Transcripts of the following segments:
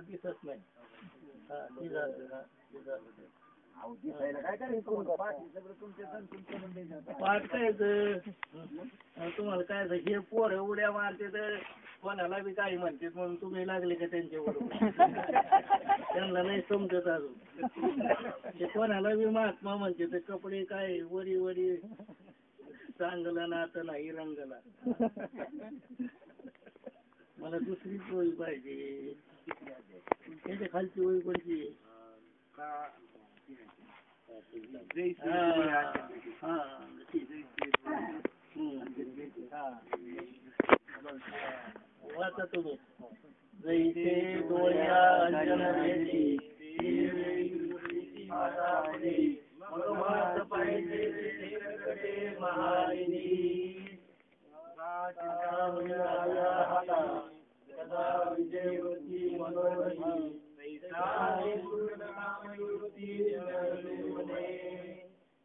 दिसत नाही पाठ काय तुम्हाला काय हे पोर उड्या मारते तर कोणाला बी काही म्हणते म्हणून तुम्ही लागले का त्यांच्याबरोबर त्यांना नाही समजत अजून ते कोणाला बी महात्मा म्हणते ते कपडे काय वरी वरी चांगलं नातं नाही रंगला मला दुसरीच वही पाहिजे त्याच्या खालची वही कोणती वाचा तुम्ही जैसे डोळ्या अंजन भेटी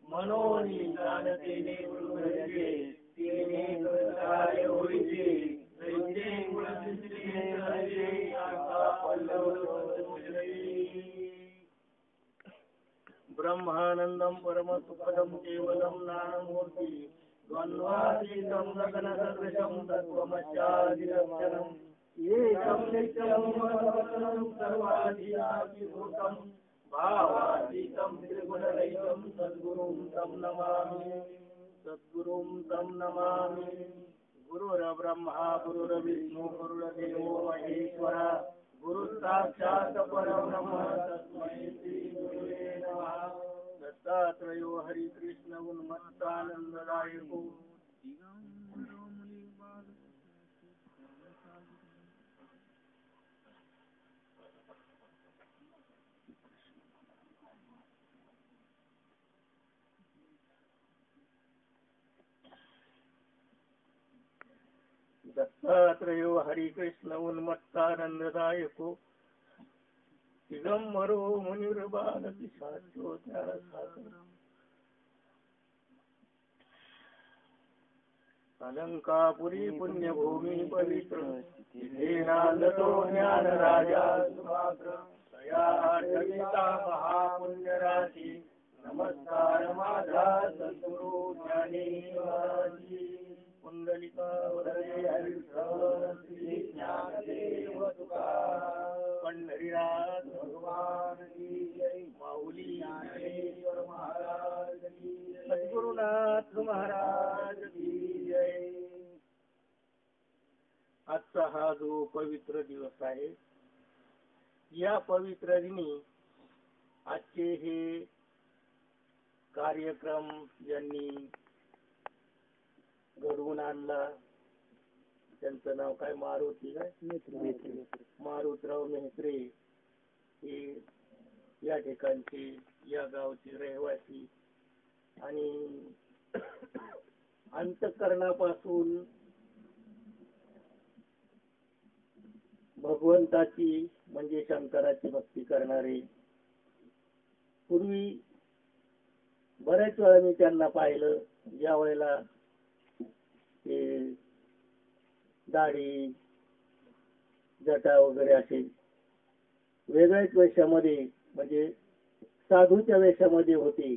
मनोनी जानते ब्रह्मानंदम परम सुखदम केवलम नानमूर्ति द्वंद्वातीतं गगनसदृशं तत्त्वमस्यादिलक्षणम् एकं नित्यं मनोरथं सर्वाधिनाभिभूतं भावातीतं त्रिगुणरहितं सद्गुरुं तं नमामि गुरुर्ब्रह्मा गुरुर्विष्णु गुरुर्देवो महेश्वरा गुरु साक्षात् परब्रह्म तस्मै श्री गुरुवे नमः। दत्तात्रेयो हरिकृष्ण उन्मत्तानन्ददायको दत्तात्रेयो हरिकृष्ण उन्मत्तानन्ददायको दिगंबरो मुनिर्बालपिशाच्योत्तरसागरम् अलंकापुरी पुण्यभूमि पवित्र तिथेनांदतो ज्ञान राजा सुभाद्र तया आठविता महापुण्यराशी नमस्कार माझा सद्गुरु ज्ञानेश्वराजी कुंडलिका वरदे हरिश्रवण श्री ज्ञानदेव तुकाराम पंढरीनाथ भगवान की जय माऊली ज्ञानेश्वर महाराज की जय सद्गुरुनाथ महाराज की जय। आजचा हा जो पवित्र दिवस आहे या पवित्र दिनी आजचे हे कार्यक्रम ज्यांनी घडवून आणला त्यांचं नाव काय मारुती काय मारुतराव मेहत्रे हे या ठिकाणचे या गावचे रहिवासी आणि अंतःकरणापासून भगवंताची म्हणजे शंकराची भक्ती करणारे पूर्वी बऱ्याच वेळा मी त्यांना पाहिलं ज्या वेळेला ते दाढी जटा वगैरे असे वेगळ्याच वेशामध्ये म्हणजे साधूच्या वेशामध्ये होते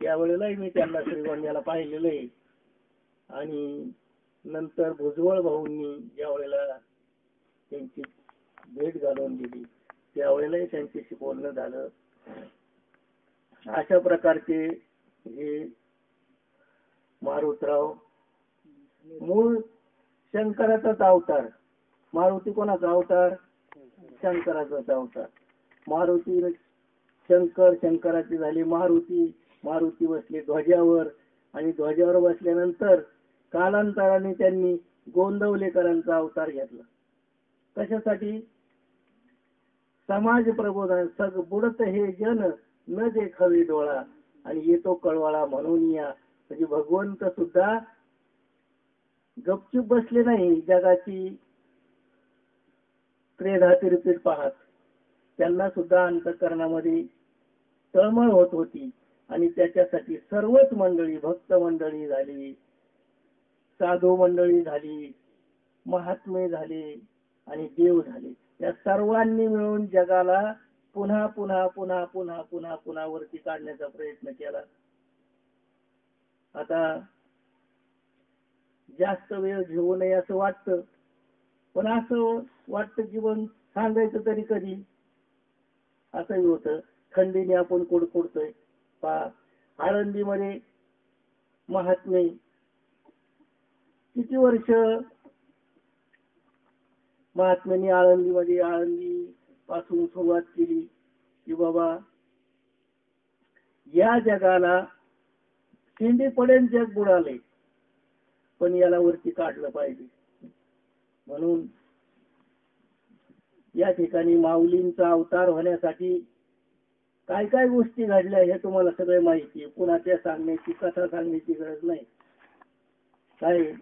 त्यावेळेलाही मी त्यांना श्रीगोंद्याला पाहिलेलं आहे। आणि नंतर भुजबळ भाऊंनी ज्या वेळेला त्यांची भेट घालून दिली त्यावेळेलाही त्यांच्याशी बोलणं झालं। अशा प्रकारचे हे मारुतराव मूळ शंकराचाच अवतार। मारुती कोणाचा अवतार? शंकराचाच अवतार। मारुती शंकर, शंकराची झाली मारुती, मारुती बसले ध्वजावर आणि ध्वजावर बसल्यानंतर कालांतराने त्यांनी गोंदवलेकरांचा अवतार घेतला। कशासाठी? समाज प्रबोधन। सग बुडत हे जन न देखावी डोळा, आणि येतो कळवाळा म्हणून या. म्हणजे भगवंत सुद्धा गपचूप बसले नाही जगाची त्रेधा तिरपीट पाहत. त्यांना सुद्धा अंतःकरणामध्ये तळमळ होत होती आणि त्याच्यासाठी सर्वच मंडळी, भक्त मंडळी झाली, साधू मंडळी झाली, महात्मे झाले आणि देव झाले. या सर्वांनी मिळून जगाला पुन्हा पुन्हा पुन्हा पुन्हा पुन्हा पुन्हा वरती काढण्याचा प्रयत्न केला. आता जास्त वेळ घेऊ नये असं वाटतं, पण असं वाटतं जीवन सांगायचं तरी कधी, असंही होतं. थंडीने आपण कुडकुडतोय. आळंदीमध्ये महात्मे किती वर्ष महात्म्यांनी आळंदी पासून सुरुवात केली की बाबा या जगाला शिंदीपर्यंत जग बुडाले, पण याला वरती काढलं पाहिजे. म्हणून या ठिकाणी माऊलींचा अवतार होण्यासाठी काय काय गोष्टी घडल्या हे तुम्हाला सगळे माहिती आहे. पुन्हा त्या सांगण्याची, कथा सांगण्याची गरज नाही. काय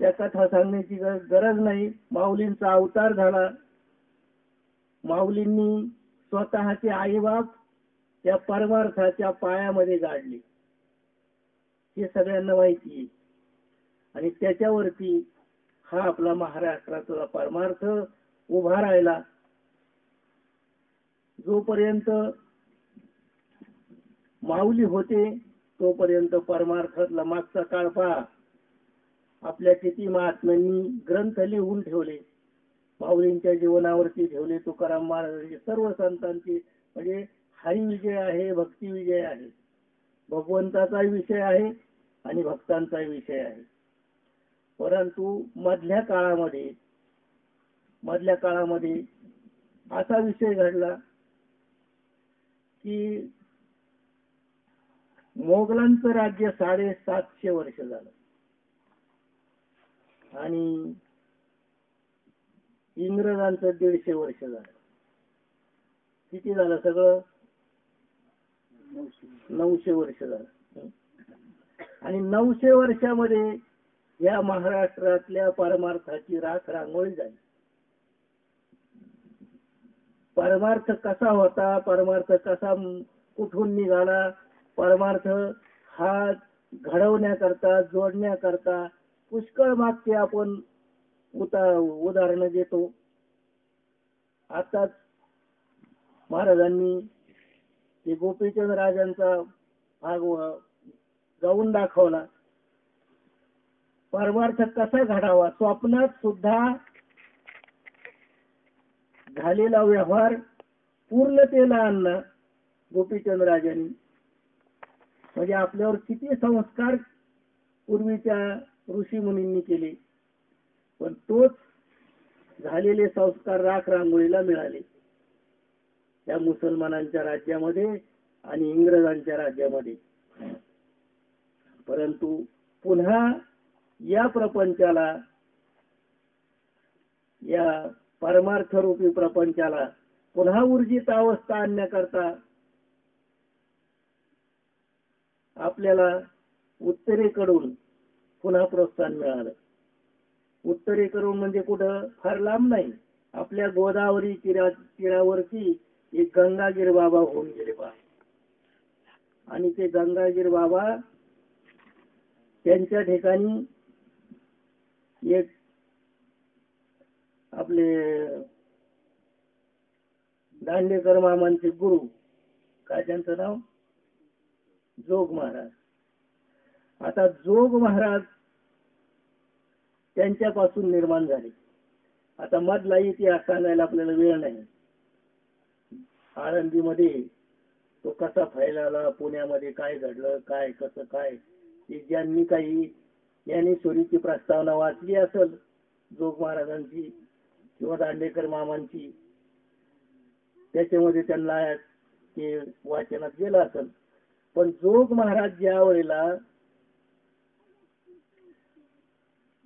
त्या कथा सांगण्याची गरज नाही. माऊलींचा अवतार झाला. माऊलींनी स्वतःचे आईबाप त्या परमार्थाच्या पायामध्ये गाडले, हे सगळ्यांना माहिती आहे. आणि त्याच्यावरती हा आपला महाराष्ट्राचा परमार्थ उभा राहिला. जोपर्यंत माऊली होते तोपर्यंत परमार्थातला मागचा काळ पहा. आपल्या किती महात्म्यांनी ग्रंथ लिहून ठेवले, माऊलींच्या जीवनावरती ठेवले. तुकाराम महाराजांचे, सर्व संतांचे. म्हणजे हरी विजय आहे, भक्ती विजय आहे, भगवंताचा विषय आहे आणि भक्तांचा विषय आहे. परंतु मधल्या काळामध्ये असा विषय घडला की मोगलांचं राज्य 750 वर्ष झालं आणि इंग्रजांचं 150 वर्ष झालं. किती झालं सगळं? 900 वर्ष झालं. आणि 900 वर्षामध्ये या महाराष्ट्रातल्या परमार्थाची राख रांगोळी झाली. परमार्थ कसा होता, परमार्थ कसा कुठून निघाला, परमार्थ हा घडवण्याकरता, जोडण्याकरता पुष्कळ मागचे आपण उदाहरणं देतो. आताच महाराजांनी ते गोपीचंद राजांचा भाग गाऊन दाखवला. परमार्थ कसा घडावा, स्वप्नात सुद्धा झालेला व्यवहार पूर्णतेला आणला गोपीचंद राजांनी. म्हणजे आपल्यावर किती संस्कार पूर्वीच्या ऋषी मुनींनी केले, पण तोच झालेले संस्कार राख रांगोळीला मिळाले त्या मुसलमानांच्या राज्यामध्ये आणि इंग्रजांच्या राज्यामध्ये. परंतु पुन्हा या प्रपंचाला, या परमार्थरूपी प्रपंचाला पुन्हा ऊर्जित अवस्था आणण्याकरता आपल्याला उत्तरेकडून पुन्हा प्रोत्साहन मिळालं. उत्तरेकडून म्हणजे कुठं, फार लांब नाही, आपल्या गोदावरी तीरावरती एक गंगागीर बाबा होऊन गेले बा. आणि ते गंगागीर बाबा त्यांच्या ठिकाणी एक आपले दांडेकर मामांचे गुरु, काय त्यांचं नाव, जोग महाराज. आता जोग महाराज त्यांच्यापासून निर्माण झाले. आता मधला इतिहास सांगायला आपल्याला वेळ नाही. आळंदीमध्ये तो कसा फैलावला, पुण्यामध्ये काय घडलं, काय कसं काय, ज्यांनी काही ज्ञानेश्वरीची प्रस्तावना वाचली असेल जोग महाराजांची किंवा दांडेकर मामांची, त्याच्यामध्ये त्यांना ते वाचनात गेलं असेल. पण जोग महाराज ज्या वेळेला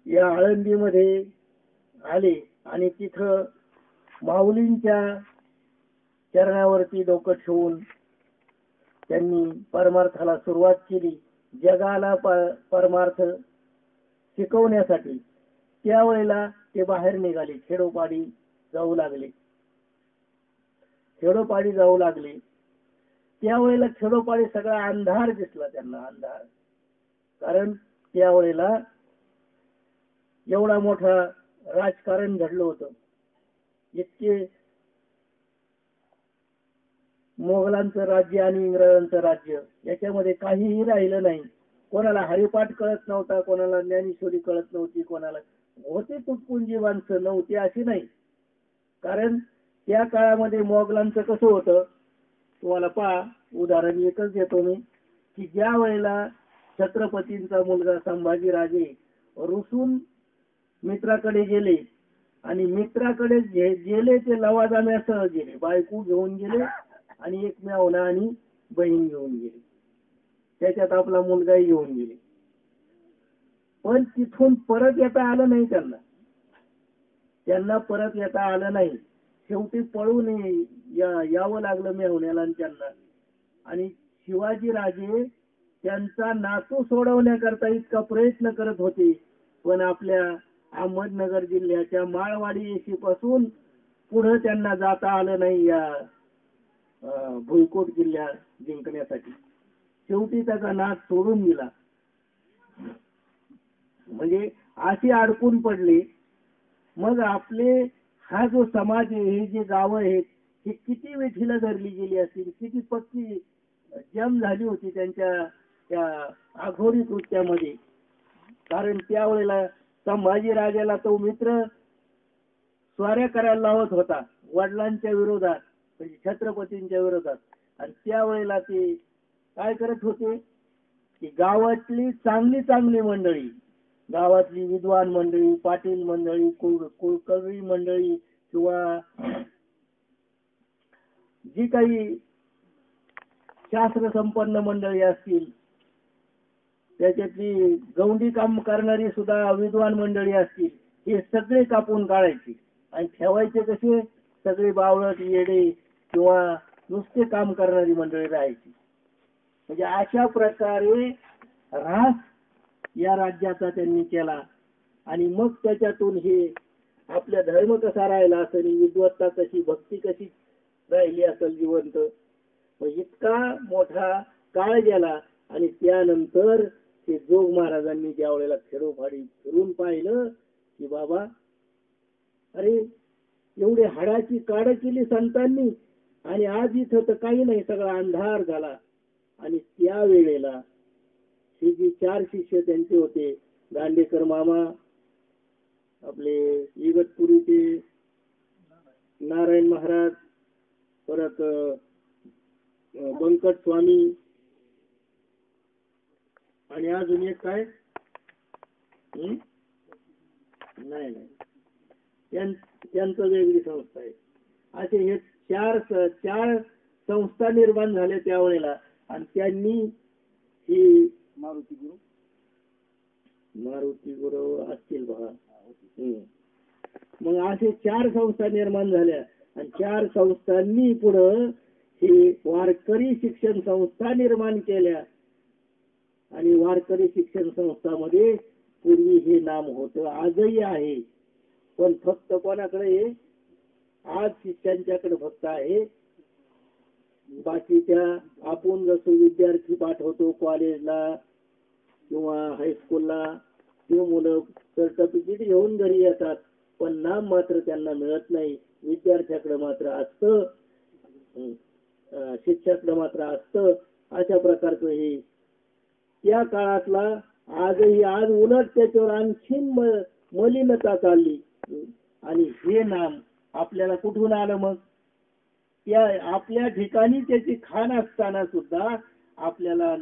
या आळंदीमध्ये आले आणि तिथं माऊलींच्या चरणावरती डोकं ठेवून त्यांनी परमार्थाला सुरुवात केली, जगाला परमार्थ शिकवण्यासाठी. त्यावेळेला ते बाहेर निघाले, खेडोपाडी जाऊ लागले. त्यावेळेला खेडोपाडी सगळा अंधार दिसला त्यांना, अंधार. कारण त्यावेळेला एवढा मोठा राजकारण घडलं होतं, इतके मोगलांचं राज्य आणि इंग्रजांचं राज्य, याच्यामध्ये काहीही राहिलं नाही. कोणाला हरिपाठ कळत नव्हता, कोणाला ज्ञानेश्वरी कळत नव्हती, कोणाला होती तुटपुंजी माणसं, नव्हती अशी नाही. कारण त्या काळामध्ये मोगलांचं कसं होतं, तुम्हाला पहा, उदाहरण एकच देतो मी, की ज्या वेळेला छत्रपतींचा मुलगा संभाजी राजे रुसून मित्राकडे गेले, आणि मित्राकडे गेले ते लवाजम्यासह गेले, बायको घेऊन गेले आणि एक मेवना आणि बहीण घेऊन गेले, त्याच्यात आपला मुलगाही घेऊन गेले. पण तिथून परत येता आलं नाही त्यांना परत येता आलं नाही. शेवटी पळून यावं लागलं मेहुण्याला आणि त्यांना. आणि शिवाजी राजे त्यांचा नातू सोडवण्याकरता इतका प्रयत्न करत होते, पण आपल्या अहमदनगर जिल्ह्याच्या माळवाडी येशीपासून पुढे त्यांना जाता आलं नाही या भुईकोट किल्ला जिंकण्यासाठी. शेवटी त्याचा नाद सोडून दिला. म्हणजे अशी अडकून पडले. मग आपले हा जो समाज आहे, हे जे गावं आहेत, ही किती वेठीला धरली गेली असतील, किती पक्की जम झाली होती त्यांच्या त्या आघोडी कृत्यामध्ये. कारण त्यावेळेला संभाजी राजाला तो मित्र स्वाऱ्या करायला लावत होता वडिलांच्या विरोधात, म्हणजे छत्रपतींच्या विरोधात. आणि त्यावेळेला ते काय करत होते की गावातली चांगली मंडळी, गावातली विद्वान मंडळी, पाटील मंडळी, कुलकर्णी मंडळी किंवा जी काही शास्त्र संपन्न मंडळी असतील, त्याच्यातली गौंडी काम करणारी सुद्धा विद्वान मंडळी असतील, हे सगळे कापून काढायचे आणि ठेवायचे कसे, सगळे बावळट येडे किंवा नुसते काम करणारी मंडळी राहायची. म्हणजे अशा प्रकारे ऱ्हास या राज्याचा त्यांनी केला. आणि मग त्याच्यातून हे आपला धर्म कसा राहिला असेल, विद्वत्ता कशी, भक्ती कशी राहिली असेल जिवंत, इतका मोठा काळ गेला. आणि त्यानंतर ते जोग महाराजांनी ज्या वेळेला खेडोपाडी फिरून पाहिलं की बाबा, अरे एवढे हाडाची काढ केली संतांनी, आणि आज इथं तर काही नाही, सगळा अंधार झाला. आणि त्या वेळेला हे जे 4 शिष्य त्यांचे होते, दांडेकर मामा, आपले इगतपुरीचे नारायण महाराज, परत बंकट स्वामी, आणि अजून एक काय नाही त्यांचं वेगळी संस्था आहे. असे हे चार संस्था निर्माण झाल्या त्यावेळेला. आणि त्यांनी ही मारुती गुरु असतील बघा. मग असे 4 संस्था निर्माण झाल्या. आणि 4 संस्थांनी पुढं ही वारकरी शिक्षण संस्था निर्माण केल्या. आणि वारकरी शिक्षण संस्थामध्ये पूर्वी हे नाम होतं, आजही आहे. पण फक्त कोणाकडे, आज शिष्यांच्याकडे फक्त आहे. बाकीच्या आपण जसं विद्यार्थी पाठवतो कॉलेजला किंवा हायस्कूलला, ते मुलं सर्टिफिकेट घेऊन घरी येतात, पण नाम मात्र त्यांना मिळत नाही. विद्यार्थ्याकडे मात्र असतं, शिक्षकाकडे मात्र असतं. अशा प्रकारचं हे त्या काळातला आजही, आज उलट त्याच्यावर आणखीन मलिनता चालली. आणि हे नाम आपल्याला कुठून आलं? मग त्या आपल्या ठिकाणी त्याची खाण असताना सुद्धा आपल्याला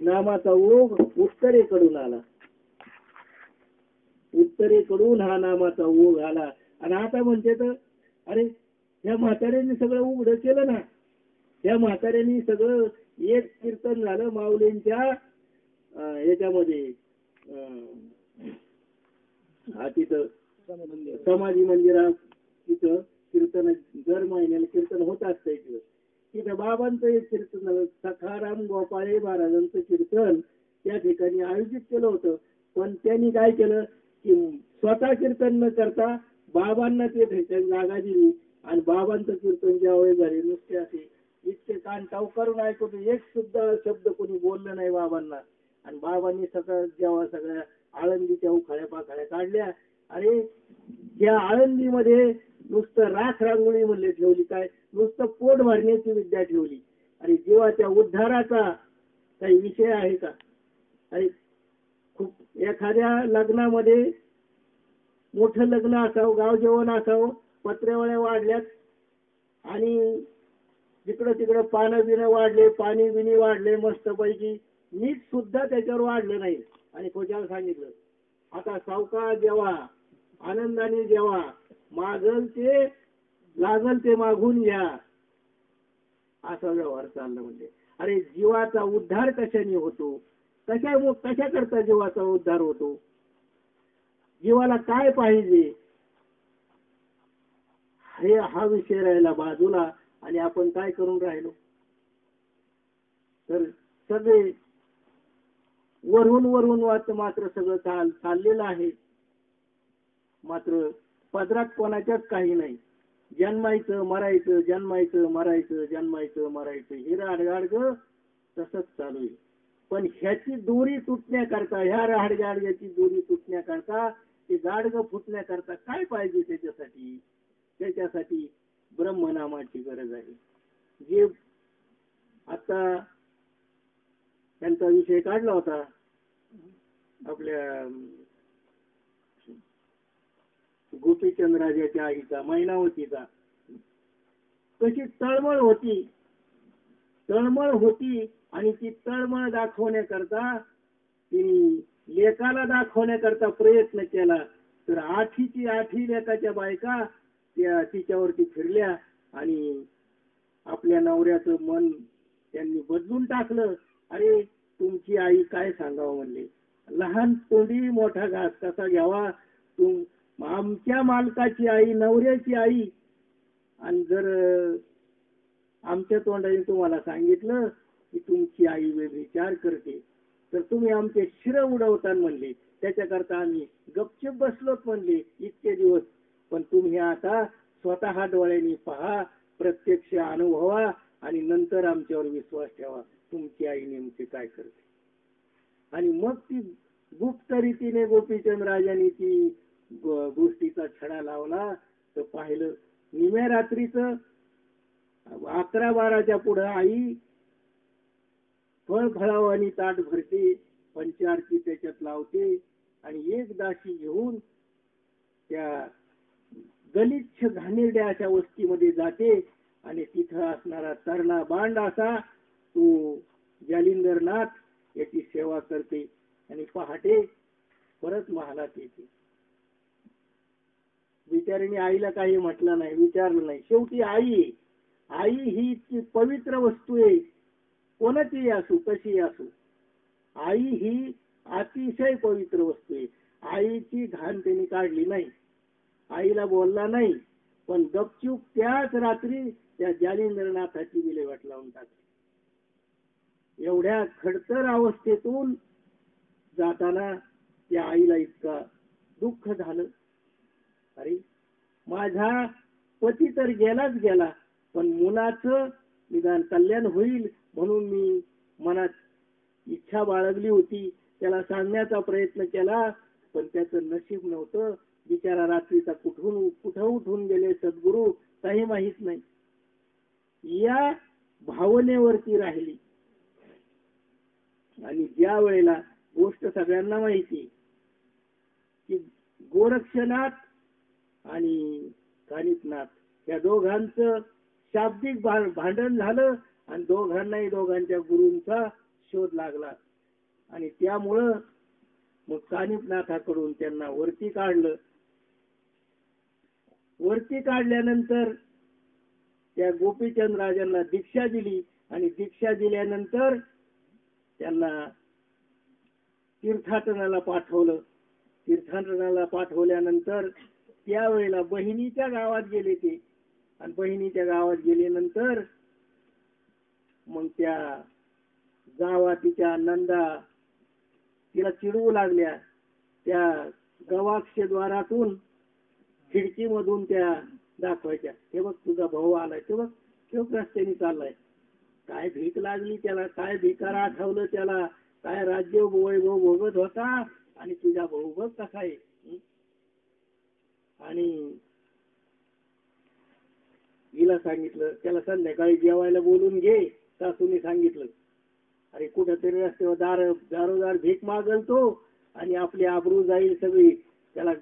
नामाचा ओघ उत्तरेकडून आला. उत्तरेकडून हा नामाचा ओघ आला. आणि आता म्हणते तर, अरे ह्या म्हाताऱ्यांनी सगळं उघड केलं ना, त्या म्हाताऱ्यांनी सगळं एक कीर्तन झालं माऊलींच्या याच्यामध्ये, तिथं समाधी मंदिरात, तिथं कीर्तन दर महिन्याला कीर्तन होत असतंय. तिथं बाबांचं एक कीर्तन झालं, सखाराम गोपाळे महाराजांचं कीर्तन त्या ठिकाणी आयोजित केलं होतं. पण त्यांनी काय केलं की स्वतः कीर्तन न करता बाबांना ते ठिकाणी जागा दिली आणि बाबांचं कीर्तन ज्यावेळी झाले नुसते असे इतके कान टाऊ करून ऐकतो, एक सुद्धा शब्द कोणी बोललं नाही बाबांना. आणि बाबांनी जेव्हा सगळ्या आळंदीच्या उखाळ्या पाखाळ्या काढल्या आणि त्या आळंदीमध्ये नुसतं राख रांगोळी म्हणले ठेवली, काय नुसतं पोट भरण्याची विद्या ठेवली. आणि जीवाच्या उद्धाराचा काही विषय आहे का? आणि खूप एखाद्या लग्नामध्ये मोठं लग्न असावं, गाव जेवण असावं, पत्रेवळ्या वाढल्यात आणि जिकडं तिकडं पानं बिनं वाढले, पाणी बिनी वाढले मस्तपैकी, मीठ सुद्धा त्याच्यावर वाढलं नाही. आणि खोच्याला सांगितलं आता सावका जेव्हा आनंदाने जेव्हा मागल ते लागल ते मागून घ्या, असा व्यवहार चालला. म्हणजे अरे जीवाचा उद्धार कशाने होतो? कशा करता जीवाचा उद्धार होतो? जीवाला काय पाहिजे हे हा विषय राहिला बाजूला. आणि आपण काय करून राहिलो तर सगळे वरून वरून वाच मात्र सगळं चाललेलं आहे. मात्र पदरात कोणाच्याच काही नाही. जन्मायचं मरायचं, जन्मायचं मरायचं, जन्मायचं मरायचं, हे राडगाडग तसंच चालू आहे. पण ह्याची दोरी तुटण्याकरता, ह्या राडगाडग्याची दोरी तुटण्याकरता, ते गाडग फुटण्याकरता काय पाहिजे त्याच्यासाठी? त्याच्यासाठी ब्रह्मनामाची गरज आहे. जे आता त्यांचा विषय काढला होता आपल्या गोपीचंद राजाच्या आईचा, मैनावतीचा, कशी तळमळ होती आणि ती तळमळ दाखवण्याकरता तिने लेकाला दाखवण्याकरता प्रयत्न केला. तर आठी लेकाच्या बायका त्या तिच्यावरती फिरल्या आणि आपल्या नवऱ्याचं मन त्यांनी बदलून टाकलं. अरे तुमची आई काय सांगावं म्हणले, लहान तोंडी मोठा घास कसा घ्यावा, आमच्या मालकाची आई, नवऱ्याची आई, आणि जर आमच्या तोंडाने तुम्हाला सांगितलं की तुमची आई विचार करते तर तुम्ही आमचे शिर उडवता म्हणले. त्याच्याकरता आम्ही गपचूप बसलोत म्हणले इतके दिवस. पण तुम्ही आता स्वतः डोळ्यांनी पहा, प्रत्यक्ष अनुभवा आणि नंतर आमच्यावर विश्वास ठेवा, तुमची आई नेमकी काय करते. आणि मग ती गुप्त रीतीने गोपीचंद राजांनी ती गोष्टीचा छडा लावला. तर पाहिलं निम्या रात्रीचं 11-12च्या पुढं आई फळफळावानी ताट भरते, पंचारती त्याच्यात लावते आणि एक दाशी घेऊन त्या गलिच्छ घाणेरड्या अशा वस्तीमध्ये जाते आणि तिथं असणारा तरणा बांड असा तो जालिंदरनाथ याची सेवा करते आणि पहाटे परत महालात येते. बिचारीने आईला काही म्हटलं नाही, विचारलं नाही. शेवटी आई ही इतकी पवित्र वस्तू आहे, कोणाचीही असू कशी असू, आई ही अतिशय पवित्र वस्तू आहे. आईची घाण त्यांनी काढली नाही, आईला बोलला नाही, पण गपचूप त्याच रात्री त्या जालिंदरनाथाची विल्हेवाट लावून टाकली. एवढ्या खडतर अवस्थेतून जाताना त्या आईला इतका दुःख झालं. अरे माझा पती तर गेलाच गेला, पण मुलाचं निदान कल्याण होईल म्हणून मी मनात इच्छा बाळगली होती, त्याला सांगण्याचा प्रयत्न केला, पण त्याचं नशीब नव्हतं. बिचारा रात्रीचा कुठं उठून गेले सद्गुरू काही माहित नाही. या भावनेवरती राहिली. आणि ज्या वेळेला गोष्ट सगळ्यांना माहिती की गोरक्षनाथ आणि कानिफनाथ या दोघांचं शाब्दिक भांडण झालं आणि दोघांच्या गुरूंचा शोध लागला. आणि त्यामुळं मग कानिफनाथाकडून त्यांना वरती काढलं. वरती काढल्यानंतर त्या गोपीचंद राजांना दीक्षा दिली आणि दीक्षा दिल्यानंतर त्यांना तीर्थाटनाला पाठवलं. तीर्थाटनाला पाठवल्यानंतर त्यावेळेला बहिणीच्या गावात गेले ते. आणि बहिणीच्या गावात गेल्यानंतर मग त्या जावा तिच्या नंदा तिला चिडवू लागल्या. त्या गवाक्षद्वारातून खिडकीमधून त्या दाखवायच्या, हे बघ तुझा भाऊ आलाय, ते बघ रस्त्याने चाललाय, काय भीक लागली त्याला, काय भिकार आठवलं त्याला, काय राज्य वैभव भोगत होता, आणि तुझा भाऊ बघ कसा आहे. आणि हिला सांगितलं, त्याला संध्याकाळी जेवायला बोलून घे. सासूने सांगितलं, अरे कुठेतरी रस्त्यावर दारोदार भीक मागल तो, आणि आपली आबरू जाईल सगळी, त्याला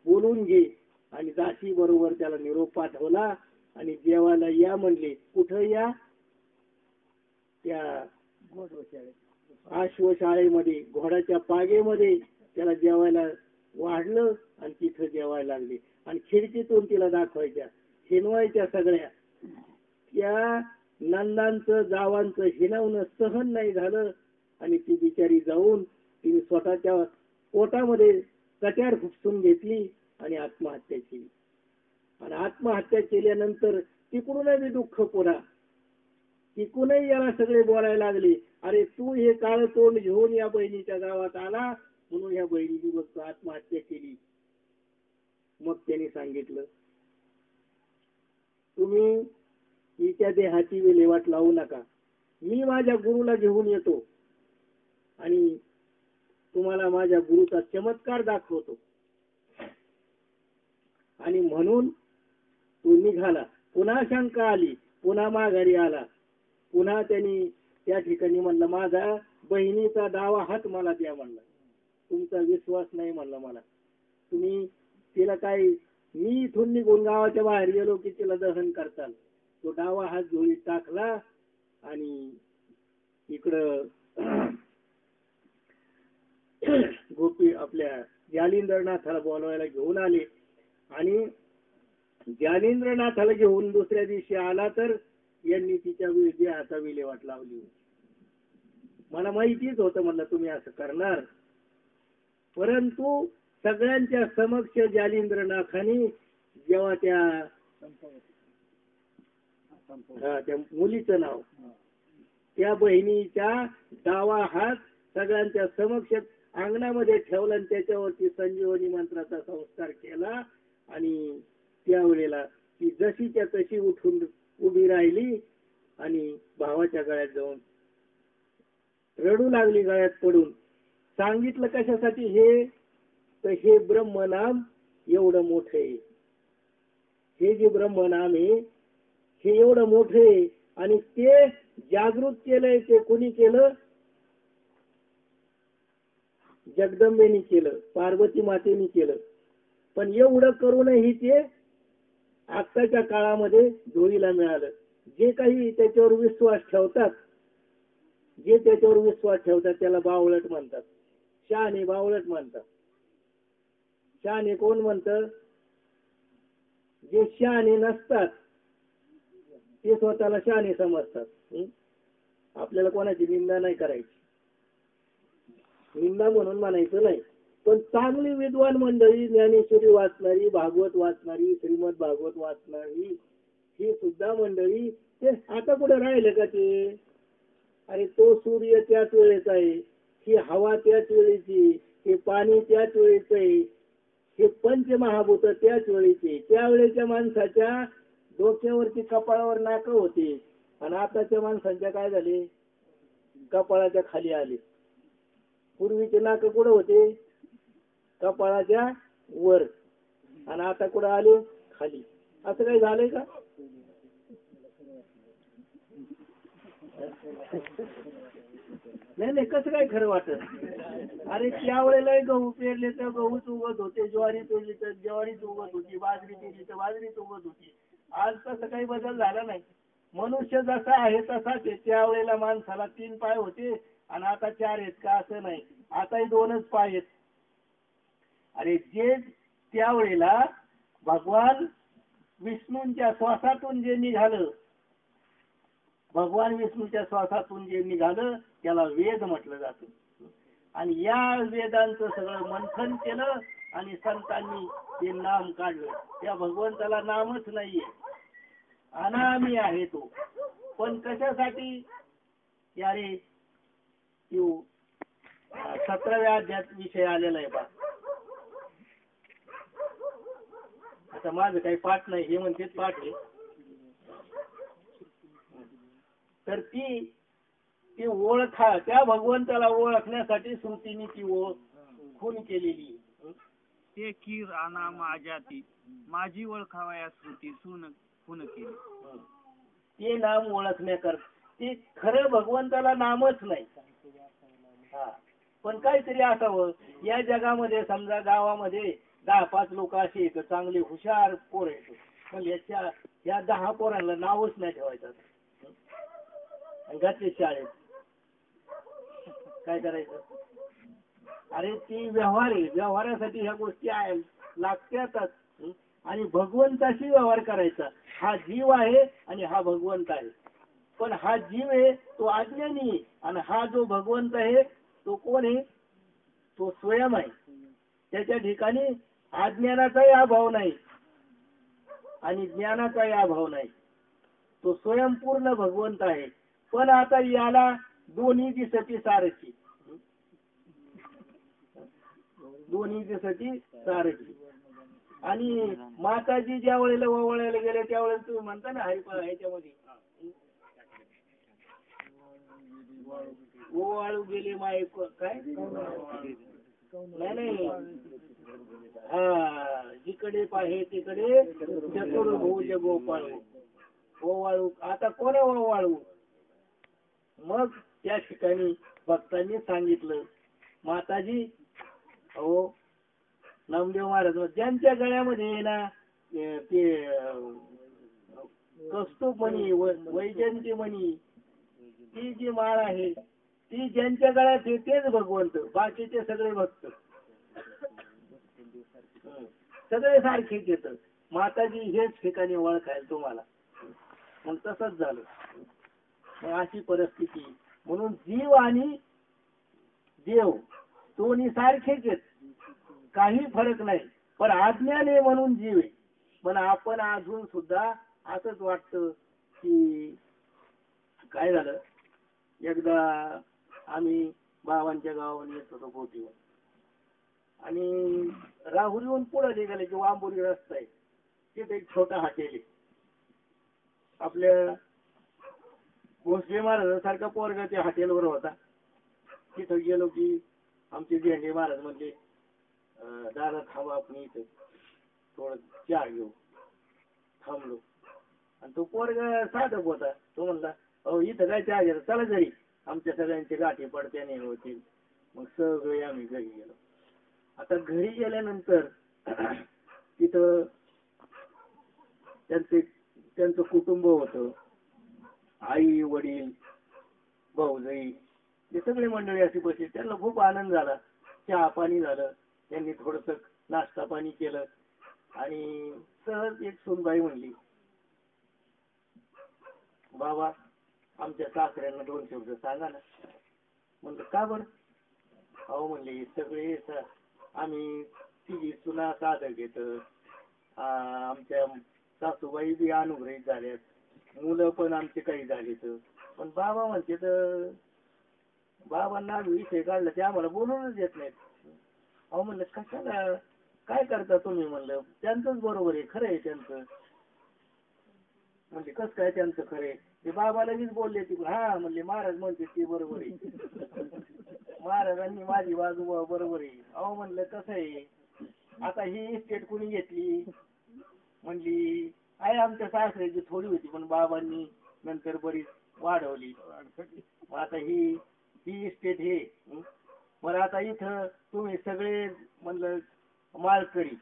बोलून घे. आणि दासी बरोबर त्याला निरोप पाठवला आणि जेवायला या म्हणले. कुठं या? त्या आश्वशाळेमध्ये, घोड्याच्या पागेमध्ये त्याला जेवायला वाढलं आणि तिथं जेवायला लागले. आणि खिडकीतून तिला दाखवायच्या, हिनवायच्या सगळ्या. त्या नंदांचं जावांचं हिनवणं सहन नाही झालं आणि ती बिचारी जाऊन तिने स्वतःच्या पोटामध्ये कट्यार खुपसून घेतली आणि आत्महत्या केली. आणि आत्महत्या केल्यानंतर तिकडूनही दुःख पुरा, तिकडूनही याला सगळे बोलायला लागले, अरे तू हे काळ तोंड घेऊन या बहिणीच्या गावात आला म्हणून या बहिणीची बघतो आत्महत्या केली. मग त्यांनी सांगितलं, तुम्ही हिच्या देहाची विल्हेवाट लावू नका, मी माझ्या गुरुला घेऊन येतो आणि तुम्हाला माझ्या गुरुचा चमत्कार दाखवतो. आणि म्हणून तो निघाला. पुन्हा शंका आली, पुन्हा माघारी आला. पुन्हा त्यांनी त्या ठिकाणी म्हणलं, माझा बहिणीचा डावा हात मला द्या म्हणला, तुमचा विश्वास नाही म्हणला मला, तुम्ही तिला काय, मी इथून निघून गावाच्या बाहेर गेलो की तिला दहन करताल. तो डावा हात झोळीत टाकला आणि इकडं गोपी आपल्या जालिंद्रनाथाला बोलवायला घेऊन आले. आणि जालिंद्रनाथाला घेऊन दुसऱ्या दिवशी आला तर यांनी तिच्या देहाचा विल्हेवाट लावली. मला माहितीच होतं म्हणलं तुम्ही असं करणार. परंतु सगळ्यांच्या समक्ष जालिंद्रनाथांनी जेव्हा त्या मुलीचं नाव, त्या बहिणीच्या डावा हात सगळ्यांच्या समक्ष अंगणामध्ये ठेवला आणि त्याच्यावरती संजीवनी मंत्राचा संस्कार केला. आणि त्यावेळेला ती जशीच्या तशी उठून उभी राहिली आणि भावाच्या गळ्यात जाऊन रडू लागली, गळ्यात पडून. सांगितलं कशासाठी हे, तर हे ब्रह्मनाम एवढं मोठं आहे, हे जे ब्रह्मनाम आहे हे एवढं मोठं आहे. आणि ते जागृत केलंय, ते कोणी केलं? जगदंबेनी केलं, पार्वती मातेनी केलं. पण एवढं करूनही ते आत्ताच्या काळामध्ये जोडीला मिळालं. जे काही त्याच्यावर विश्वास ठेवतात, त्याला बावळट म्हणतात, शहाणे बावळट म्हणतात. शहाणे कोण म्हणतं? जे शहाणे नसतात ते स्वतःला शहाणे समजतात. आपल्याला कोणाची निंदा नाही करायची, निंदा म्हणून म्हणायचं नाही. पण चांगली विद्वान मंडळी, ज्ञानेश्वरी वाचणारी, भागवत वाचणारी, श्रीमद भागवत वाचणारी, ही सुद्धा मंडळी, ते आता कुठे राहिले का ते? अरे तो सूर्य त्याच वेळेचा आहे, ही हवा त्याच वेळेची, हे पाणी त्याच वेळेच आहे, हे पंचमहाभूत त्याच वेळेचे. त्यावेळेच्या माणसाच्या डोक्यावरती कपाळावर नाक होते आणि आताच्या माणसांच्या काय झाले, कपाळाच्या खाली आले. पूर्वीचे नाक कुठं होते? कपाळाच्या वर, आणि आता कुठं आले? खाली. असं काही झालंय का? नाही, कसं काय खरं वाटत? अरे त्यावेळेला गहू पेरले तर गहूच उगत होते, ज्वारी पेरली तर ज्वारीच उगत होती, बाजरी पेरली तर बाजरीच उगत होती. आज तसं काही बदल झाला नाही. मनुष्य जसा आहे तसाच आहे. त्यावेळेला माणसाला 3 पाय होते आणि आता 4 आहेत का? असं नाही, आताही 2च पाय आहेत. अरे जे त्यावेळेला भगवान विष्णूंच्या श्वासातून जे निघालं, त्याला वेद म्हटलं जातं. आणि या वेदांचं सगळं मंथन केलं आणि संतांनी ते नाम काढलं. त्या भगवंताला नामच नाहीये, अनामी आहे तो. पण कशासाठी? की अरे 17व्या अध्यायात विषय आलेला आहे बा. आता माझं काही पाठ नाही, हे म्हणते पाठ आहे. तर ती ओळखा, त्या भगवंताला ओळखण्यासाठी श्रुतीने ती ओळख खून केलेली. ते कीर आणा माझ्याती माझी ओळखावा या श्रुती खून केली. ते नाम ओळखण्याकरता, ते खरं भगवंताला नामच नाही. हा, पण काहीतरी असावं. या जगामध्ये समजा गावामध्ये 10-5 लोक असे आहेत चांगले हुशार पोर आहेत, पण या 10 पोरांना नावच नाही ठेवायचं. घातले शाळेत, काय करायचं? अरे ती व्यवहार आहे, व्यवहारासाठी ह्या गोष्टी लागतातच. आणि भगवंताशी व्यवहार करायचा. हा जीव आहे आणि हा भगवंत आहे. पण हा जीव आहे तो अज्ञानी आहे, आणि हा जो भगवंत आहे तो कोण आहे? तो स्वयं आहे. त्याच्या ठिकाणी अज्ञानाचाही अभाव नाही आणि ज्ञानाचाही अभाव नाही. तो स्वयंपूर्ण भगवंत आहे. पण आता याला दोन्ही दिसती सारखी, दोन्ही दिसती सारखी. आणि माताजी ज्या वेळेला ओवाळायला गेले त्यावेळेला तुम्ही म्हणता ना ह्याच्यामध्ये ओवाळू गेले माय काय नाही, हा जिकडे पाहे तिकडे चतुर्भुज गोपाळ ओवाळू. आता कोणा ओवाळू? मग त्या ठिकाणी भक्तांनी सांगितलं, माताजी अहो नामदेव महाराज ज्यांच्या गळ्यामध्ये ना ते कस्तूप मणी, वैजयंती मणी, ती जी माळ आहे ती ज्यांच्या गळ्यात आहे तेच भगवंत, बाकीचे सगळे भक्त सगळे सारखेच येतात. माताजी हेच ठिकाणी ओळखायला तुम्हाला. मग तसंच झालं. मग अशी परिस्थिती. म्हणून जीव आणि देव दोन्ही सारखेच आहेत, काही फरक नाही. पण अज्ञान आहे म्हणून जीव आहे. पण आपण अजून सुद्धा असंच वाटतं की काय झालं. एकदा आम्ही बाबांच्या गावावर येत होतो बोटीवर, आणि राहुरीहून पुढे निघाले की वांबोरी रस्ता आहे, तिथे एक छोटा हॉटेल आहे. आपल्या भोसले महाराजांसारखा पोरगा त्या हॉटेलवर होता. तिथं गेलो की आमचे झेंडे महाराज म्हणले, दादा थांबा आपण इथं थोडं चहा घेऊ. थांबलो, आणि तो पोरगा साधक होता. तो म्हणला, अहो इथं काय चहा घ्यायचं, चला घरी, आमच्या सगळ्यांचे गाठी पडत्याने होतील. मग सगळे आम्ही घरी गेलो. आता घरी गेल्यानंतर तिथं त्यांचं कुटुंब होतं. आई वडील भाऊजाई हे सगळे मंडळी अशी बसली. त्यांना खूप आनंद झाला. चहा पाणी झालं, त्यांनी थोडस नाश्ता पाणी केलं. आणि सहज एक सूनबाई म्हणली, बाबा आमच्या सासऱ्यांना 2 शब्द सांगा ना. म्हणलं का बरं? अहो म्हणले सगळे आम्ही तिघी सुना साधक घेत, आमच्या सासूबाई बी अनुग्रहित झाल्यात, मुलं पण आमचे काही झालेत. पण बाबा म्हणते तर बाबांना विषय काढला ते आम्हाला बोलूनच देत नाहीत. अहो म्हणलं कशाला, काय करता तुम्ही? म्हणलं त्यांचंच बरोबर आहे, खरं आहे त्यांचं. म्हणजे कसं काय त्यांचं खरं आहे? ते बाबा लगेच बोलले ती, हा म्हणले महाराज म्हणते ते बरोबर आहे, महाराजांनी माझी बाजू बरोबर आहे. अहो म्हणलं कसं आहे, आता ही इस्टेट कुणी घेतली? म्हणली आहे आमच्या सासऱ्याची थोडी होती, पण बाबांनी नंतर बरीच वाढवली. आता ही इस्टेट हे. मग आता इथं तुम्ही सगळे म्हणलं माळकरी,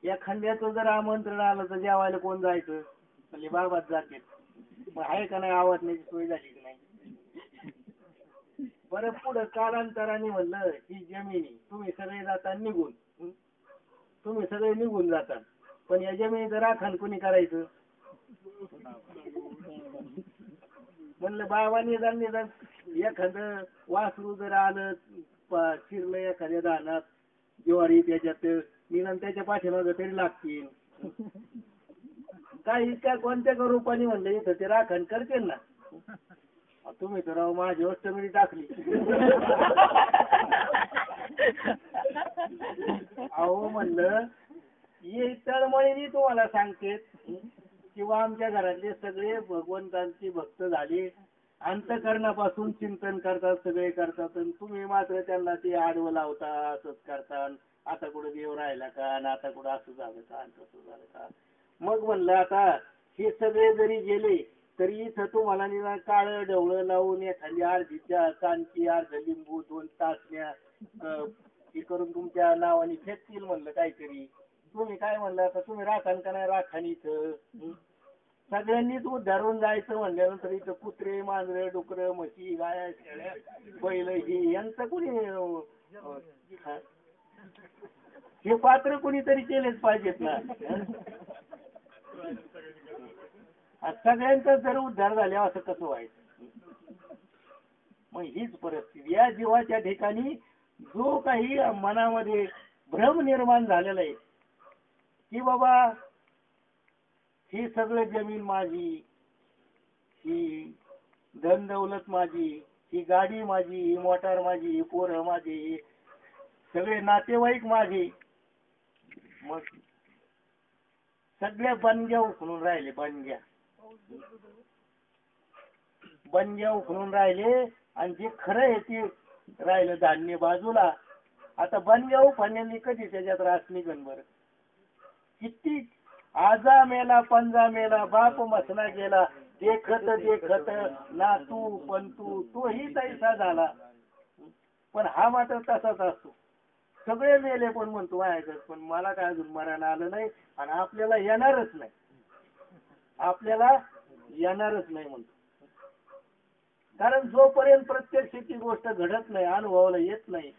एखाद्याचं जर आमंत्रण आलं तर जेवायला कोण जायचं? म्हणले बाबाच जाते. मग आहे का नाही आवाजण्याची सोय झाली की नाही? बरं पुढं कालांतराने म्हणलं ही जमिनी तुम्ही सगळे जाता निघून, तुम्ही सगळे निघून जातात, पण या जमिनीचं राखण कोणी करायचं? म्हणलं बाबांनी निदान एखादं वासरू जर आलं शिरलं एखाद्या दानात ज्वारी, त्याच्यात निदान त्याच्या पाठीमागं तरी लागतील. काही काय कोणत्या रूपाने म्हणलं इथं ते राखण करतील ना. तुम्ही तर राव माझी अष्टमिरी टाकली. अहो म्हणलं ही तळमळीने तुम्हाला सांगते किंवा आमच्या घरातले सगळे भगवंतांची भक्त झाले, अंतःकरणापासून चिंतन करतात, सगळे करतात, आणि तुम्ही मात्र त्यांना ते आडवं लावता, असंच करता, आता कुठं देव राहिला का, आणि आता कुठं असं झालं का, आणि तसं झालं का. मग म्हणलं आता हे सगळे जरी गेले तरी इथं तुम्हाला निरा काळं ढवळं लावून एखादी अर्धीच्या कानची, अर्ध लिंबू, 2 तासण्या हे करून तुमच्या नावाने फेकतील म्हणलं काहीतरी. तुम्ही काय म्हणलं आता तुम्ही राखान का नाही राखान इथं. सगळ्यांनीच उद्धारून जायचं म्हणल्यानंतर इथं कुत्रे, मांजरं, डुकरं, म्हशी, गाया, शेळ्या, बैल ही यांचं कुणी हे पात्र कुणीतरी केलेच पाहिजेत ना. सगळ्यांचा जर उद्धार झाला असं कसं व्हायचं. मग हीच परिस्थिती या जीवाच्या ठिकाणी जो काही मनामध्ये भ्रम निर्माण झालेला आहे की बाबा ही सगळं जमीन माझी, ही धन दौलत माझी, ही गाडी माझी, ही मोटार माझी, ही पोरं माझी, सगळे नातेवाईक माझे. मग सगळ्या बनग्या उखलून राहिले, बनग्या उखलून राहिले, आणि जे खरं आहे ते राहिलं धान्य बाजूला. आता बनग्या उखलण्याने कधी त्याच्यात रास निघन बरं. किती आजा मेला पंजा मेला बाप मसना गेला, देखत ना तू पण तोही तैसा झाला. पण हा मात्र तसाच असतो. सगळे मेले पण म्हणतो वायागत, पण मला काय अजून मरायला आलं नाही, आणि आपल्याला येणारच नाही, म्हणतो. कारण जोपर्यंत प्रत्यक्ष ती गोष्ट घडत नाही, अनुभवाला येत नाही,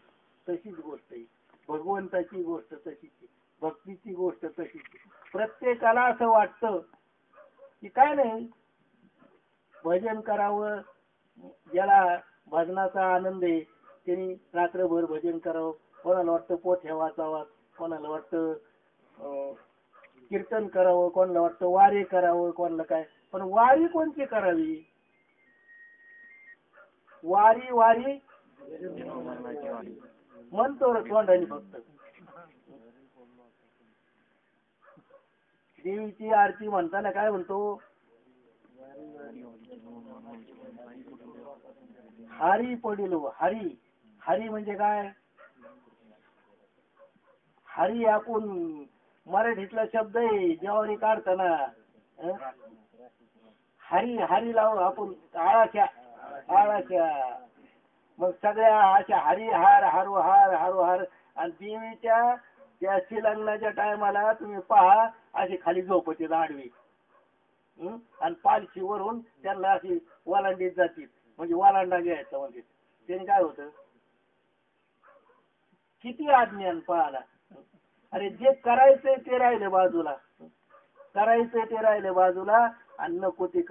तशीच गोष्ट आहे. भगवंताची गोष्ट तशीच आहे, भक्तीची गोष्ट तशीच आहे. प्रत्येकाला असं वाटतं की काय नाही भजन करावं, ज्याला भजनाचा आनंद आहे त्यांनी रात्रभर भजन करावं. कोणाला वाटतं पोथ्या वाचावा, कोणाला वाटतं कीर्तन करावं, कोणाला वाटतं वारी करावं, कोणाला काय. पण वारी कोणती करावी. वारी म्हणतो तोंडाने फक्त. देवीची आरती म्हणताना काय म्हणतो, हरी पडिलो. हरी म्हणजे काय. हरी आपण मराठीतला शब्द आहे, जेवारी काढताना हरी लावून आपण आळाच्या. मग सगळ्या अशा हरिहार हार. आणि देवीच्या त्या शिलंगणाच्या टायमाला तुम्ही पहा अशी खाली झोपते आडवी, आणि पालखीवरून त्यांना अशी वालांडीत जातील, म्हणजे वालांडा घ्यायचा. म्हणजे त्याने काय होतं, किती अज्ञान पाहाला. अरे जे करायचंय ते राहिले बाजूला, आणि नको ते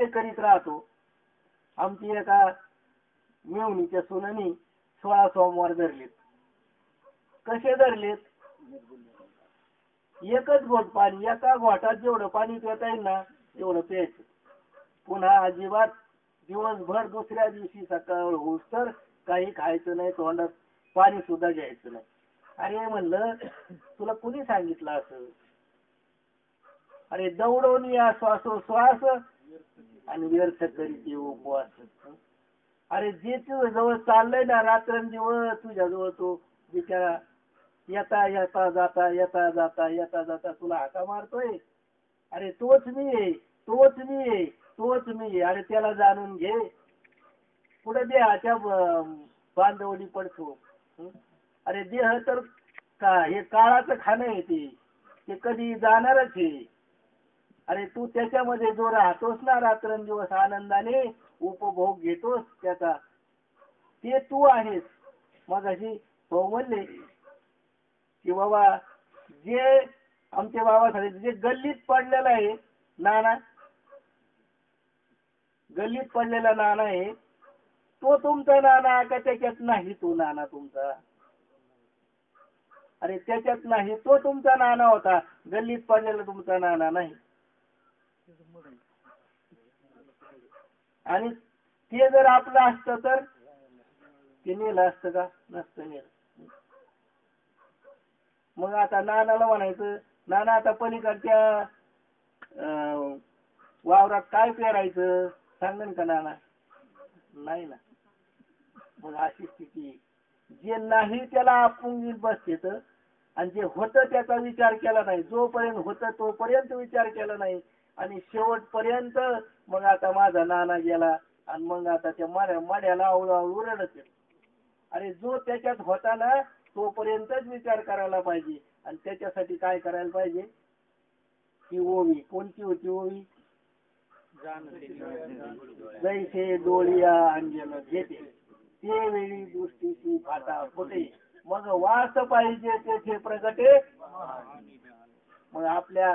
करीत राहतो. आमची एका मेवणीच्या सुनानी 16 सोमवार धरलेत. कसे धरलेत. एकच घोट पाणी, एका घोटात जेवढं पाणी पिता येईल ना तेवढं प्यायचं. पुन्हा अजिबात दिवसभर दुसऱ्या दिवशी सकाळ होऊस तर काही खायचं नाही, तोंडात पाणी सुद्धा घ्यायचं नाही. अरे म्हणलं तुला कुणी सांगितलं असं. अरे दौडून या श्वासोश्वास आणि व्यर्थ करीत उपवास. अरे जे तुझ्या जवळ चाललंय ना रात्रंदिवस तुझ्या जवळ, तो बिचारा येता जाता तुला हाका मारतोय. अरे तोच मी आहे. अरे त्याला जाणून घे. पुढे देहाच्या बांधवली पडतो. अरे देह तर हे काळाचं खाणं आहे, ते कधी जाणारच आहे. अरे तू त्याच्यामध्ये जो राहतोस ना रात्रंदिवस आनंदाने उपभोग घेतोस त्याचा, ते तू आहेस. मग अशी हो म्हणले की बाबा जे आमच्या बाबासाठी जे गल्लीत पडलेला आहे नाना, आहे तो तुमचा नाना का त्याच्यात नाही तो नाना तुमचा. अरे त्याच्यात नाही, तो तुमचा नाना होता, गल्लीत पडलेला तुमचा नाना नाही. आणि ते जर आपलं असतं तर ते नेलं असतं का? नसतं नेलं. मग आता नानाला म्हणायचं, नाना आता पलीकडच्या वावरात काय पेरायचं सांगन का नाना? नाही ना. मग अशी स्थिती आहे. जे नाही त्याला आपण बसते तर, आणि जे होतं त्याचा विचार केला नाही. जोपर्यंत होतं तोपर्यंत विचार केला नाही, आणि शेवटपर्यंत मग आता माझा नाना गेला आणि मग आता त्या माड्याला आवळू रडत. अरे जो त्याच्यात होता ना तोपर्यंतच विचार करायला पाहिजे. आणि त्याच्यासाठी काय करायला पाहिजे? ती ओवी कोणती होती ओवी? जैसे डोळिया अंजन घेते ते वेळी दृष्टीची फाटा फुटे, मग वास पाहिजे तेथे प्रगटे, मग आपल्या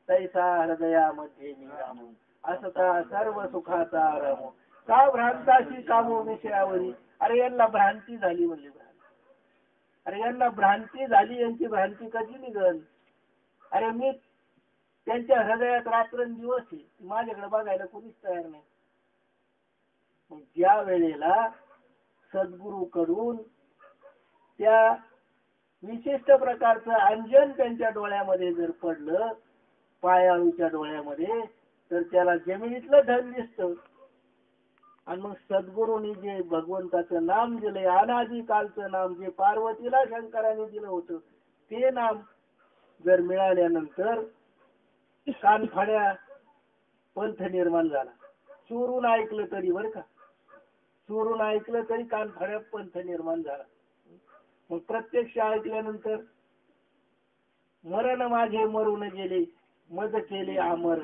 तैसा हृदयामध्ये निरामू असता सर्व सुखाचा आराम, का भ्रांताशी कामो विषयावरी. अरे यांना भ्रांती झाली म्हणजे अरे यांना भ्रांती झाली, यांची भ्रांती कधी निघल? अरे मी त्यांच्या हृदयात रात्रंदिवस आहे, माझ्याकडे बघायला कोणीच तयार नाही. मग ज्या वेळेला सद्गुरू कडून त्या विशिष्ट प्रकारचं अंजन त्यांच्या डोळ्यामध्ये जर पडलं, पायाळूच्या डोळ्यामध्ये, तर त्याला जमिनीतलं धन दिसतं. आणि मग सद्गुरूंनी जे भगवंताचं नाम दिलंय, अनादी कालचं नाम, जे पार्वतीला शंकराने दिलं होतं ते नाम जर मिळाल्यानंतर कानफाड्या पंथ निर्माण झाला. चोरून ऐकलं तरी, बरं का, चोरून ऐकलं तरी कानफाड्या पंथ निर्माण झाला. मग प्रत्यक्ष ऐकल्यानंतर मरण माझे मरून गेले, मज केले अमर.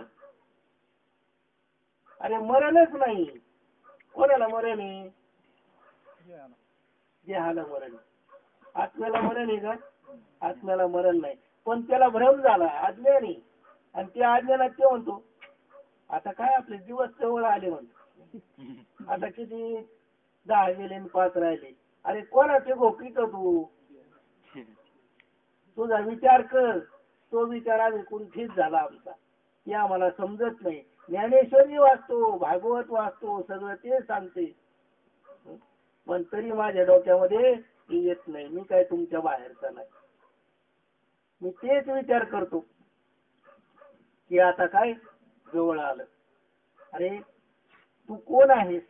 अरे मरणच नाही. कोणाला मरण आहे? देहाला मरण. आत्म्याला मरण आहे का? आत्म्याला मरण नाही. पण त्याला भ्रम झाला अज्ञानी, आणि त्या अज्ञानात ते म्हणतो आता काय आपले दिवस जवळ आले म्हणतो, आता किती 10 गेले आणि 5 राहिले. अरे कोणाचे घोकीत तू? तुझा विचार कर. तो विचार आम्ही कुंठीत झाला आमचा, हे आम्हाला समजत नाही. ज्ञानेश्वरी वाचतो, भागवत वाचतो, सगळं ते सांगते, पण तरी माझ्या डोक्यामध्ये येत नाही. मी काय तुमच्या बाहेरचा नाही. मी तेच विचार करतो की आता काय जवळ आलं. अरे तू कोण आहेस?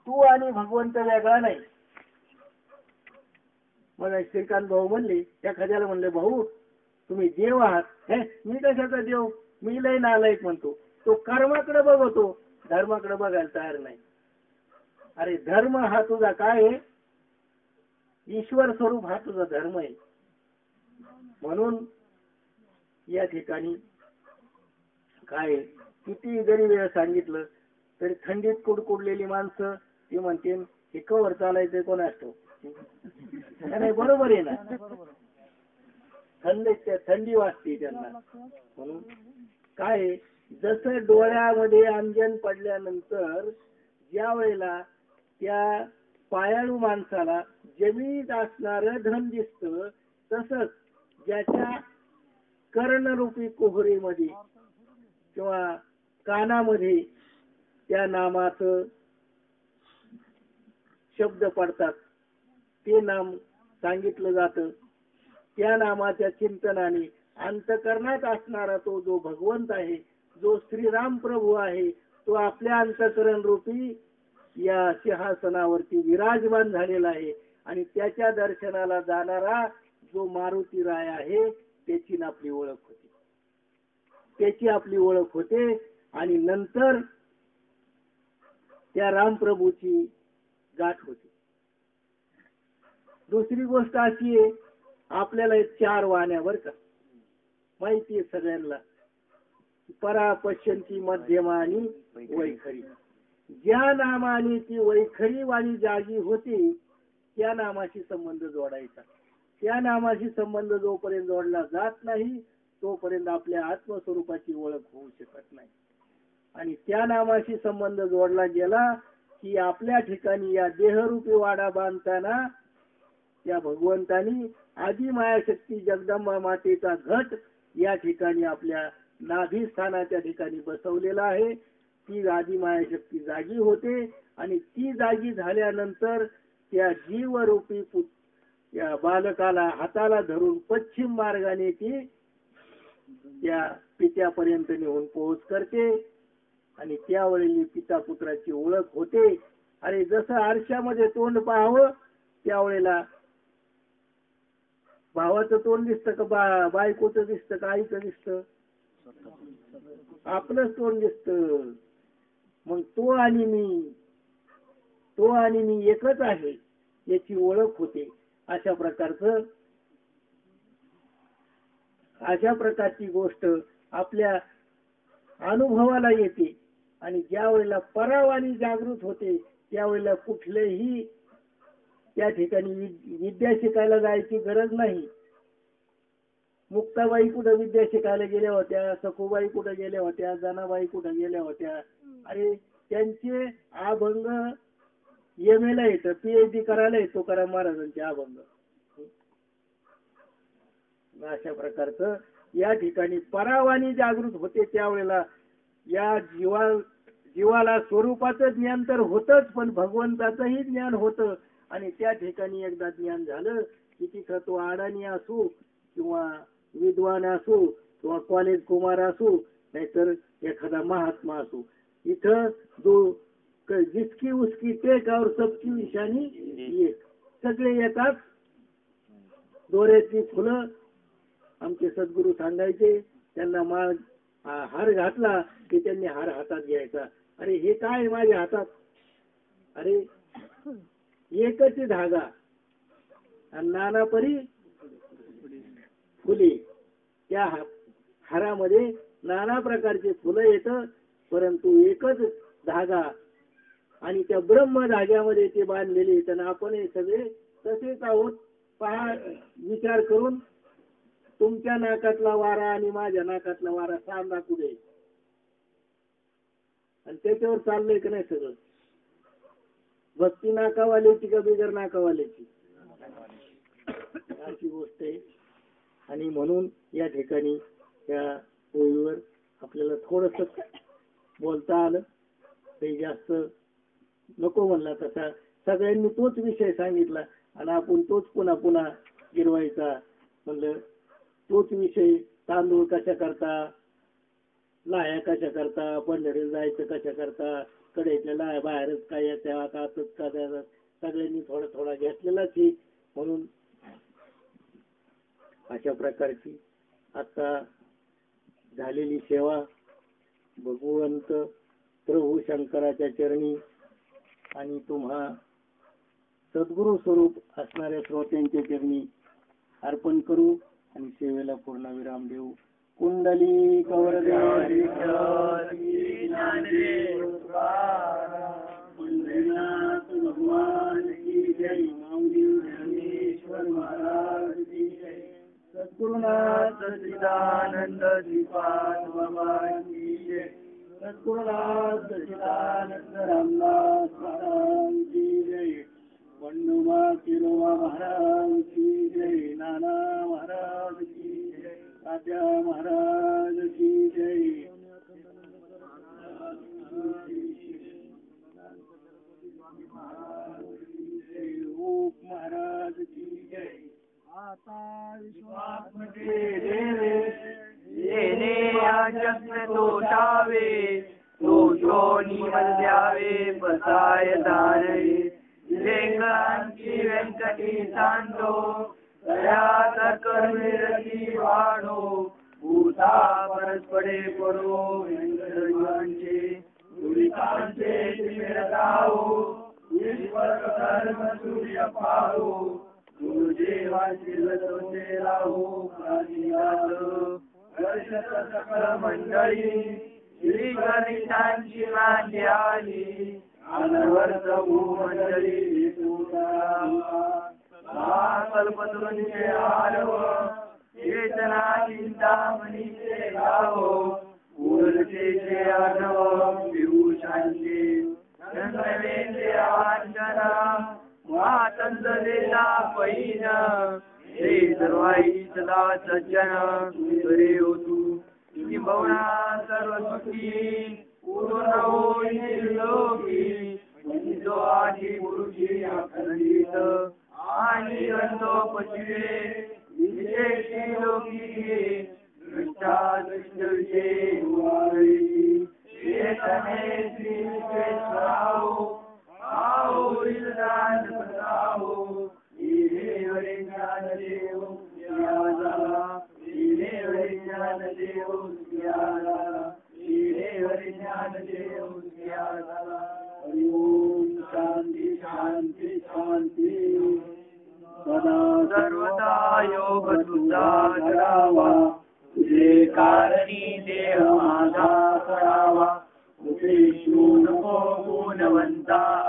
तू आणि भगवंत वेगळा नाही. मला श्रीकांत भाऊ म्हणले, एखाद्याला म्हणले भाऊ तुम्ही देव आहात. हे मी कशाचा देव? मी लय नालायक म्हणतो. तो कर्माकडे बघतो, धर्माकडे बघायला तयार नाही. अरे धर्म हा तुझा काय आहे? ईश्वर स्वरूप हा तुझा धर्म आहे. म्हणून या ठिकाणी काय किती जरी वेळ सांगितलं तरी थंडीत कुडकुडलेली माणसं ती म्हणते हे कवर चालायचंय कोण असतो. नाही बरोबर आहे ना. थंडी वाजते त्यांना. म्हणून काय जसं डोळ्यामध्ये अंजन पडल्यानंतर ज्या वेळेला त्या पायाळू माणसाला जमिनीत असणारं धन दिसतं, तसंच ज्याच्या कर्णरूपी कोहरीमध्ये किंवा कानामध्ये त्या नामाचं शब्द पडतात, ते नाम सांगितलं जातं. त्या नामाच्या चिंतनाने अंतकरणात असणारा तो जो भगवंत आहे, जो श्रीराम प्रभू आहे, तो आपल्या अंतकरण रूपी या सिंहासनावरती विराजमान झालेला आहे. आणि त्याच्या दर्शनाला जाणारा जो मारुती राय आहे त्याची आपली ओळख होते. त्याची आपली ओळख होते. आणि नंतर त्या रामप्रभूची गाठ होते. दुसरी गोष्ट अशी आहे, आपल्याला 4 वाण्या बरं का माहिती आहे सगळ्यांना, परा पश्यंती मध्यमा आणि वैखरी. ज्या नामाने ती वैखरी वाणी जागी होती त्या नामाशी संबंध जोडायचा. त्या नामाशी संबंध जोपर्यंत जोडला जात नाही तोपर्यंत आपल्या आत्मस्वरूपाची ओळख होऊ शकत नाही. आणि त्या नामाशी संबंध जोडला गेला की आपल्या ठिकाणी या देहरूपी वाडा बांधताना त्या भगवंतानी आदी मायाशक्ती जगदंबा मातेचा घट या ठिकाणी आपल्या नाभिस्थानाच्या ठिकाणी बसवलेला आहे. ती आदी मायाशक्ती जागी होते आणि ती जागी झाल्यानंतर त्या जीवरूपी या बालकाला हाताला धरून पश्चिम मार्गाने ती त्या पित्यापर्यंत नेऊन पोहोच करते आणि त्यावेळी पिता पुत्राची ओळख होते. अरे जसं आरशामध्ये तोंड पाहावं त्यावेळेला भावाचं तोंड दिसतं का बायकोचं दिसतं का आईचं दिसतं? आपलंच तोंड दिसतं. मग तो आणि मी एकच आहे याची ओळख होते. अशा प्रकारची गोष्ट आपल्या अनुभवाला येते आणि ज्या वेळेला परावानी जागृत होते त्यावेळेला कुठलेही त्या ठिकाणी विद्या शिकायला जायची गरज नाही. मुक्ताबाई कुठं विद्या शिकायला गेल्या होत्या, सखूबाई कुठं गेल्या होत्या, जनाबाई कुठं गेल्या होत्या. अरे त्यांचे अभंग एम ए ला येतं, PhD करायला येतो तुकाराम महाराजांचे अभंग. अशा प्रकारचं या ठिकाणी परावानी जागृत होते त्यावेळेला या जीवाला स्वरूपाचं ज्ञान तर होतच पण भगवंताचंही ज्ञान होतं. आणि त्या ठिकाणी एकदा ज्ञान झालं की तिथं तो अडाणी असो किंवा विद्वान असो किंवा कॉलेज कुमार असो नाहीतर एखादा महात्मा असो, इथं जिसकी उसकी टेक और सबकी निशाणी एक, सगळे येतात. दोऱ्याची फुलं आमचे सद्गुरू सांगायचे, त्यांना माळ हार घातला की त्यांनी हार हातात घ्यायचा. अरे हे काय माझ्या हातात? अरे एकच धागा आणि नाना परी फुले. त्या हारामध्ये नाना प्रकारचे फुलं येतं परंतु एकच धागा आणि त्या ब्रह्म धाग्यामध्ये ते बांधलेले. त्यांना आपण हे सगळे तसेच आहोत. पहा विचार करून, तुमच्या नाकातला वारा आणि माझ्या नाकातला वारा सांगा कुठे आणि त्याच्यावर चाललंय की नाही सगळं? भक्ती नाकावाल्याची का बिगर नाकावाल्याची अशी गोष्ट आहे. आणि म्हणून या ठिकाणी त्या ओळीवर आपल्याला थोडस बोलता आलं. काही जास्त नको म्हणला तसा सगळ्यांनी तोच विषय सांगितला आणि आपण तोच पुन्हा पुन्हा गिरवायचा म्हणलं. तोच विषय, तांदूळ कशा करता, लाह्या कशा करता, पंढरीला जायचं कशा करता, कडेतल्या लाह्या बाहेरच काय येत्या का आतच का द्या, सगळ्यांनी थोडा थोडा घेतलेलाच आहे. म्हणून अशा प्रकारची आता झालेली सेवा भगवंत प्रभू शंकराच्या चरणी आणि तुम्हा सद्गुरु स्वरूप असणाऱ्या श्रोत्यांच्या चरणी अर्पण करू आणि सेवेला पूर्ण विराम देऊ. कुंडली कवरदेव भगवान की जय. माऊली ज्ञानेश्वर महाराज की जय. सद्गुरुनाथ सच्चिदानंद श्रीपाद बाबा की जय. सद्गुरुनाथ सच्चिदानंद रामदास महाराज की जय. बंडुमा किरोबा महाराज की जय. नाना महाराज की जय. तात्या महाराज की जय. रूप महाराज की जय. आता विश्वासमध्ये येणे या जग तोटावे, तो शोनीवर द्यावे बसाय दारे. लेंगांची व्यंकटी सांडो, दयाचा कर्मेरती वाढो. भूता परस्परे पडो व्यंकटजीवांचे, दुरितांचे तिमिरताओ. ईश्वर धर्म सूर्य पाहो, गुरुदेवांची लसोचे राहो. प्राणिनाथ वर्षत सकल मंडळी, श्री गणेशांची मांडी आली. अनवर्त भूमंडळी कल्पतरूंचे आरव, चेतना चिंतामणीचे गाव. उर्जेचे आरव विभूषांचे, चंद्रवेंचे आंजना. मातंदलेला पैन, हे सर्वाई सदा सज्जन. करे तू किंबहुना सर्व सुखी, पूर्ण हो ज्ञानदेव सिया झाला. हरि ओम. शांती शांती शांती. सदा सर्वदा योग तुझा करावा, तुझे कारणी देह माझा करावा. तुझे नको गुणवंता